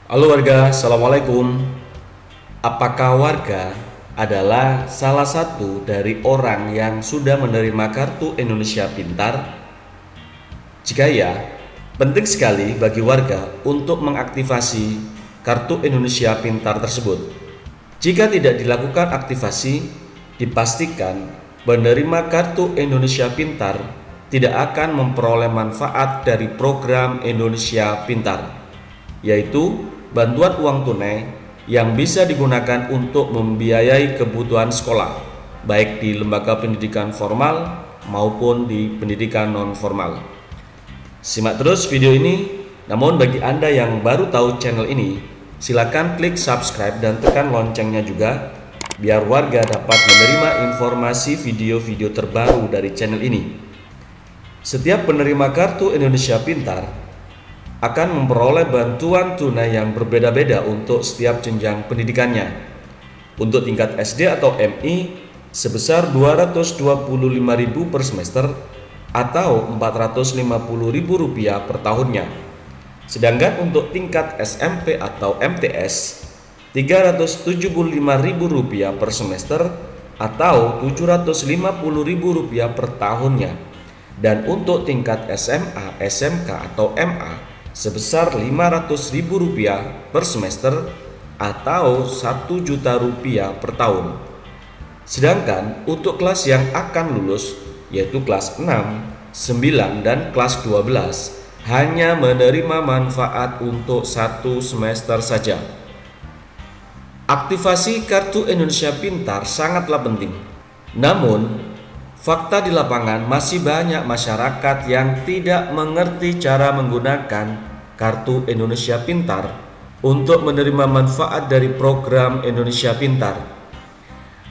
Halo warga, Assalamualaikum. Apakah warga adalah salah satu dari orang yang sudah menerima kartu Indonesia Pintar? Jika ya, penting sekali bagi warga untuk mengaktifasi kartu Indonesia Pintar tersebut. Jika tidak dilakukan aktivasi, dipastikan penerima kartu Indonesia Pintar tidak akan memperoleh manfaat dari program Indonesia Pintar, yaitu bantuan uang tunai yang bisa digunakan untuk membiayai kebutuhan sekolah, baik di lembaga pendidikan formal maupun di pendidikan non-formal. Simak terus video ini, namun bagi Anda yang baru tahu channel ini, silakan klik subscribe dan tekan loncengnya juga, biar warga dapat menerima informasi video-video terbaru dari channel ini. Setiap penerima kartu Indonesia Pintar akan memperoleh bantuan tunai yang berbeda-beda untuk setiap jenjang pendidikannya. Untuk tingkat SD atau MI sebesar Rp225.000 per semester atau Rp450.000 per tahunnya. Sedangkan untuk tingkat SMP atau MTS Rp375.000 per semester atau Rp750.000 per tahunnya. Dan untuk tingkat SMA, SMK atau MA sebesar Rp500.000 per semester atau Rp1.000.000 per tahun. Sedangkan untuk kelas yang akan lulus, yaitu kelas 6, 9, dan kelas 12, hanya menerima manfaat untuk 1 semester saja. Aktivasi kartu Indonesia Pintar sangatlah penting. Namun, fakta di lapangan masih banyak masyarakat yang tidak mengerti cara menggunakan kartu Indonesia Pintar untuk menerima manfaat dari program Indonesia Pintar.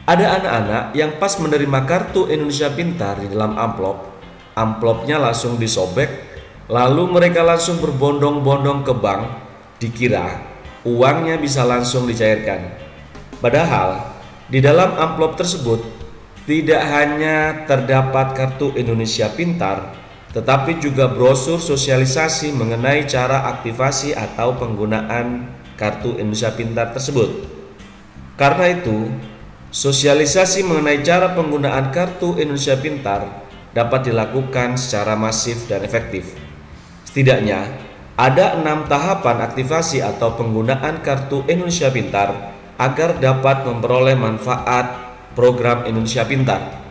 Ada anak-anak yang pas menerima kartu Indonesia Pintar di dalam amplopnya langsung disobek, lalu mereka langsung berbondong-bondong ke bank, dikira uangnya bisa langsung dicairkan. Padahal di dalam amplop tersebut tidak hanya terdapat kartu Indonesia Pintar, tetapi juga brosur sosialisasi mengenai cara aktivasi atau penggunaan kartu Indonesia Pintar tersebut. Karena itu, sosialisasi mengenai cara penggunaan kartu Indonesia Pintar dapat dilakukan secara masif dan efektif. Setidaknya, ada 6 tahapan aktivasi atau penggunaan kartu Indonesia Pintar agar dapat memperoleh manfaat program Indonesia Pintar.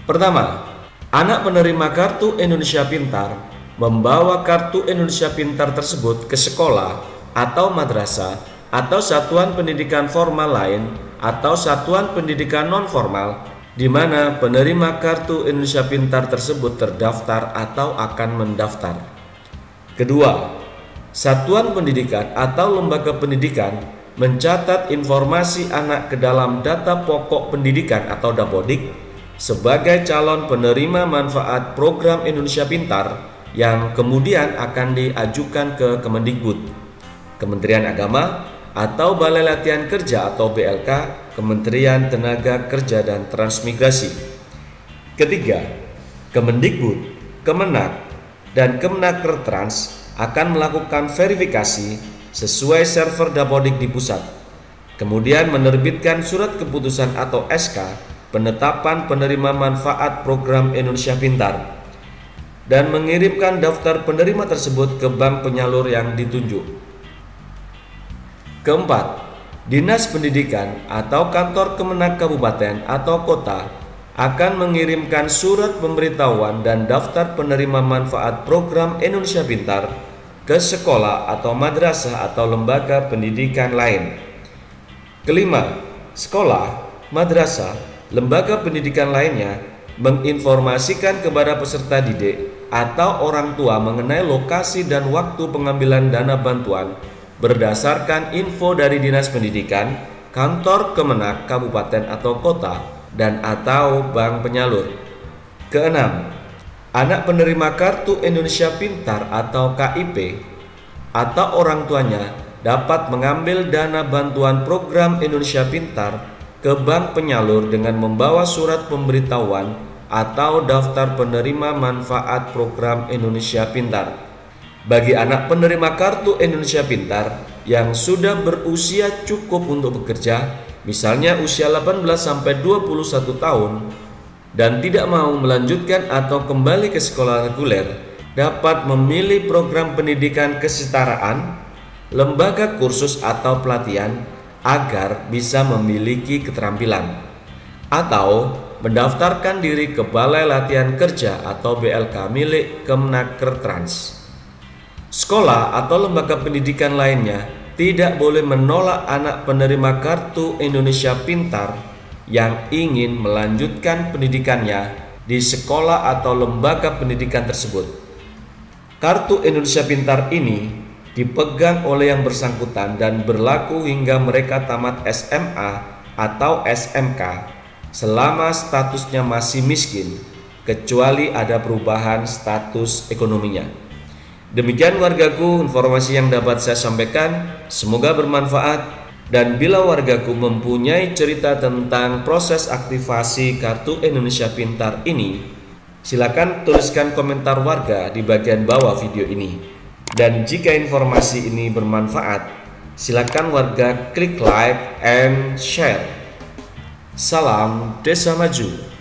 Pertama, anak penerima kartu Indonesia Pintar membawa kartu Indonesia Pintar tersebut ke sekolah atau madrasah atau satuan pendidikan formal lain atau satuan pendidikan non-formal di mana penerima kartu Indonesia Pintar tersebut terdaftar atau akan mendaftar. Kedua, satuan pendidikan atau lembaga pendidikan mencatat informasi anak ke dalam data pokok pendidikan atau Dapodik sebagai calon penerima manfaat program Indonesia Pintar yang kemudian akan diajukan ke Kemendikbud, Kementerian Agama, atau Balai Latihan Kerja atau BLK, Kementerian Tenaga Kerja dan Transmigrasi. Ketiga, Kemendikbud, Kemenak, dan Kemenakkertrans akan melakukan verifikasi sesuai server Dapodik di pusat, kemudian menerbitkan surat keputusan atau SK penetapan penerima manfaat program Indonesia Pintar dan mengirimkan daftar penerima tersebut ke bank penyalur yang ditunjuk. Keempat, Dinas Pendidikan atau kantor Kemenak Kabupaten atau Kota akan mengirimkan surat pemberitahuan dan daftar penerima manfaat program Indonesia Pintar ke sekolah atau madrasah atau lembaga pendidikan lain. Kelima, sekolah, madrasah, lembaga pendidikan lainnya menginformasikan kepada peserta didik atau orang tua mengenai lokasi dan waktu pengambilan dana bantuan berdasarkan info dari Dinas Pendidikan, kantor Kemenak Kabupaten atau Kota, dan atau bank penyalur. Keenam, anak penerima kartu Indonesia Pintar atau KIP atau orang tuanya dapat mengambil dana bantuan program Indonesia Pintar ke bank penyalur dengan membawa surat pemberitahuan atau daftar penerima manfaat program Indonesia Pintar. Bagi anak penerima Kartu Indonesia Pintar yang sudah berusia cukup untuk bekerja, misalnya usia 18 sampai 21 tahun, dan tidak mau melanjutkan atau kembali ke sekolah reguler, dapat memilih program pendidikan kesetaraan, lembaga kursus atau pelatihan agar bisa memiliki keterampilan, atau mendaftarkan diri ke Balai Latihan Kerja atau BLK milik Kemnakertrans. Sekolah atau lembaga pendidikan lainnya tidak boleh menolak anak penerima Kartu Indonesia Pintar yang ingin melanjutkan pendidikannya di sekolah atau lembaga pendidikan tersebut. Kartu Indonesia Pintar ini dipegang oleh yang bersangkutan dan berlaku hingga mereka tamat SMA atau SMK selama statusnya masih miskin, kecuali ada perubahan status ekonominya. Demikian wargaku informasi yang dapat saya sampaikan, semoga bermanfaat. Dan bila wargaku mempunyai cerita tentang proses aktivasi Kartu Indonesia Pintar ini, silakan tuliskan komentar warga di bagian bawah video ini. Dan jika informasi ini bermanfaat, silakan warga klik like and share. Salam Desa Maju.